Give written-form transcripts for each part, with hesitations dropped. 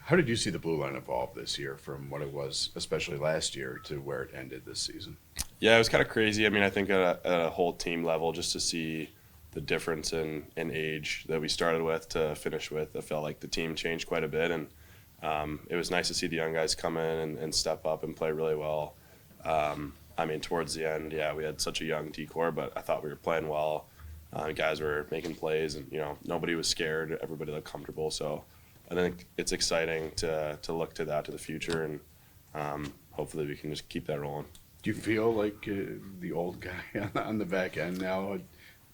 How did you see the blue line evolve this year from what it was, especially last year, to where it ended this season? Yeah, it was kind of crazy. I mean, I think at a whole team level, just to see the difference in age that we started with to finish with, I felt like the team changed quite a bit, and it was nice to see the young guys come in and step up and play really well. I mean, towards the end, yeah, we had such a young decor, but I thought we were playing well. Guys were making plays, and nobody was scared. Everybody looked comfortable. So I think it's exciting to look to that to the future, and hopefully we can just keep that rolling. Do you feel like the old guy on the back end now,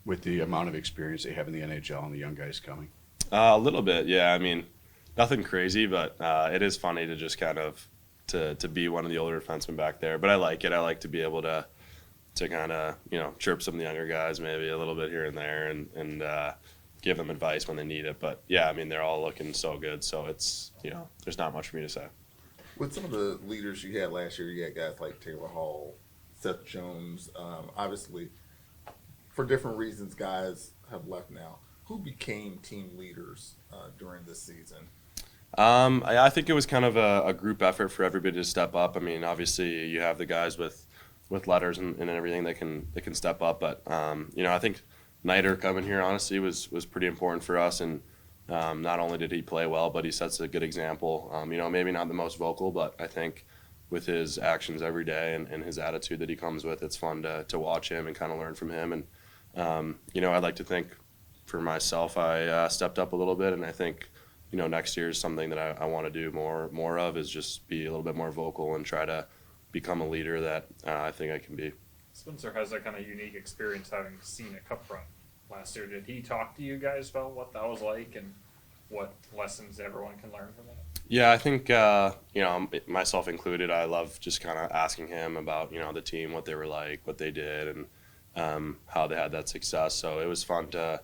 with the amount of experience they have in the NHL and the young guys coming? A little bit, yeah. I mean, nothing crazy, but it is funny to just kind of to be one of the older defensemen back there. But I like it. I like to be able to kind of chirp some of the younger guys maybe a little bit here and there and give them advice when they need it. But yeah, I mean, they're all looking so good. So it's there's not much for me to say. With some of the leaders you had last year, you had guys like Taylor Hall, Seth Jones. Obviously, for different reasons, guys have left now. Who became team leaders during this season? I think it was kind of a group effort for everybody to step up. I mean, obviously, you have the guys with letters and everything that can step up, but I think Niter coming here honestly was pretty important for us, and not only did he play well, but he sets a good example. Maybe not the most vocal, but I think with his actions every day and his attitude that he comes with, it's fun to watch him and kind of learn from him. And I'd like to think for myself I stepped up a little bit, and I think next year is something that I want to do more of, is just be a little bit more vocal and try to become a leader that I think I can be. Spencer has that kind of unique experience having seen a cup run last year. Did he talk to you guys about what that was like and what lessons everyone can learn from that? Yeah, I think myself included, I love just kind of asking him about the team, what they were like, what they did, and how they had that success. So it was fun to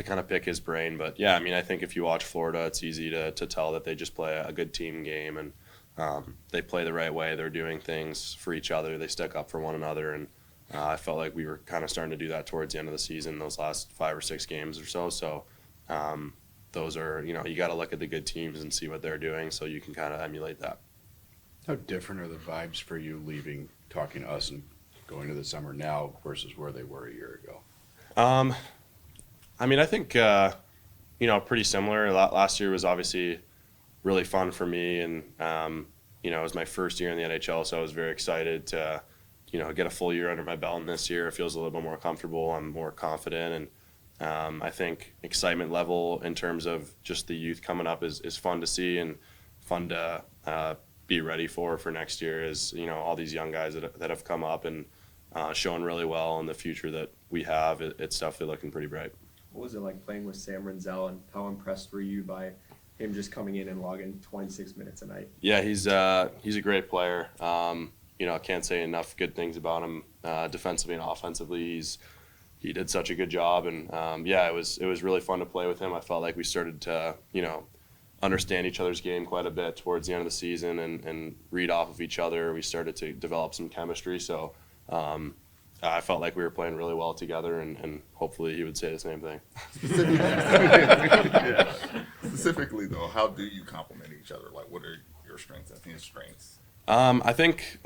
kind of pick his brain. But yeah, I mean, I think if you watch Florida, it's easy to tell that they just play a good team game, and they play the right way. They're doing things for each other. They stick up for one another, and I felt like we were kind of starting to do that towards the end of the season, those last 5 or 6 games or so. So those are, you got to look at the good teams and see what they're doing so you can kind of emulate that. How different are the vibes for you leaving, talking to us, and going to the summer now versus where they were a year ago? I mean, I think, pretty similar. Last year was obviously really fun for me, and, it was my first year in the NHL, so I was very excited to, get a full year under my belt. And this year it feels a little bit more comfortable. I'm more confident, and I think excitement level in terms of just the youth coming up is fun to see and fun to be ready for next year, is, all these young guys that have come up and shown really well, and the future that we have, it's definitely looking pretty bright. What was it like playing with Sam Renzel, and how impressed were you by him just coming in and logging 26 minutes a night? Yeah, he's a great player. I can't say enough good things about him defensively and offensively. He did such a good job, and it was really fun to play with him. I felt like we started to understand each other's game quite a bit towards the end of the season and read off of each other. We started to develop some chemistry, so I felt like we were playing really well together, and hopefully he would say the same thing. Specifically, though, how do you complement each other? Like, what are your strengths and his strengths? I think,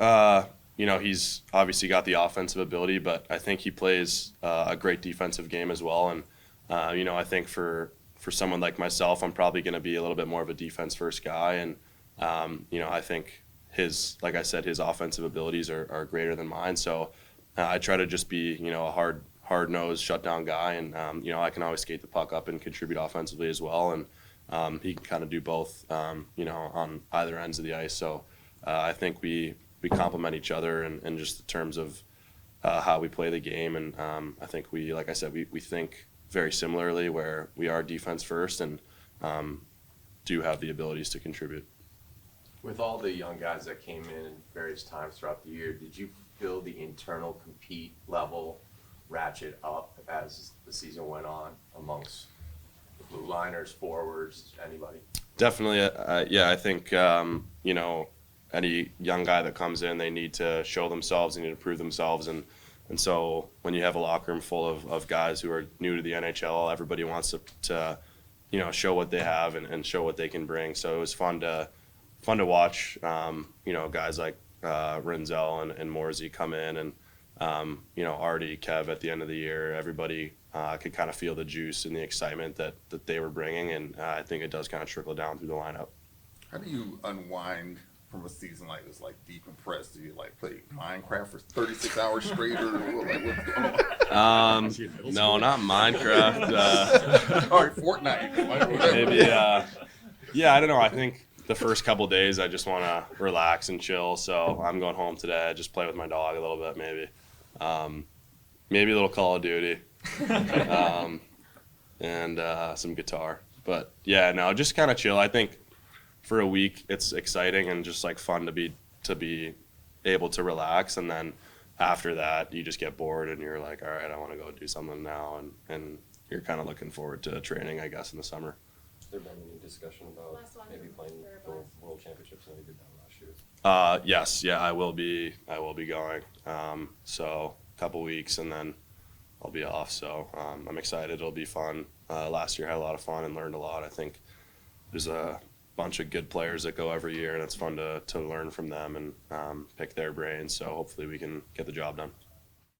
he's obviously got the offensive ability, but I think he plays a great defensive game as well. And, I think for someone like myself, I'm probably going to be a little bit more of a defense-first guy. And, I think like I said, his offensive abilities are greater than mine. So I try to just be, a hard-nosed, shutdown guy. And, I can always skate the puck up and contribute offensively as well. And he can kind of do both, on either ends of the ice. So I think we complement each other in just in terms of how we play the game. And I think like I said, we think very similarly, where we are defense first and do have the abilities to contribute. With all the young guys that came in various times throughout the year, did you feel the internal compete level ratchet up as the season went on amongst the blue liners, forwards, anybody? Definitely, I think any young guy that comes in, they need to show themselves, they need to prove themselves, and so when you have a locker room full of guys who are new to the NHL, everybody wants to you know, show what they have and show what they can bring. So it was fun to watch, you know, guys like Renzel and Morsey come in, and you know, Artie, Kev at the end of the year, everybody could kind of feel the juice and the excitement that they were bringing, and I think it does kind of trickle down through the lineup. How do you unwind from a season like this, like decompress? Do you like play Minecraft for 36 hours straight, or like what's going on? No, not Minecraft. All right, Fortnite. Maybe, yeah, I don't know. I think the first couple days I just want to relax and chill. So I'm going home today, just play with my dog a little bit, maybe. Maybe a little Call of Duty, and some guitar. But yeah, no, just kind of chill. I think for a week it's exciting and just like fun to be able to relax, and then after that you just get bored and you're like, all right, I want to go do something now, and you're kind of looking forward to training, I guess, in the summer. Has there been any discussion about maybe playing the World Championships like you did that last year? Yes, yeah, I will be going. So a couple weeks and then I'll be off. So I'm excited. It'll be fun. Last year I had a lot of fun and learned a lot. I think there's a bunch of good players that go every year, and it's fun to learn from them and pick their brains. So hopefully we can get the job done.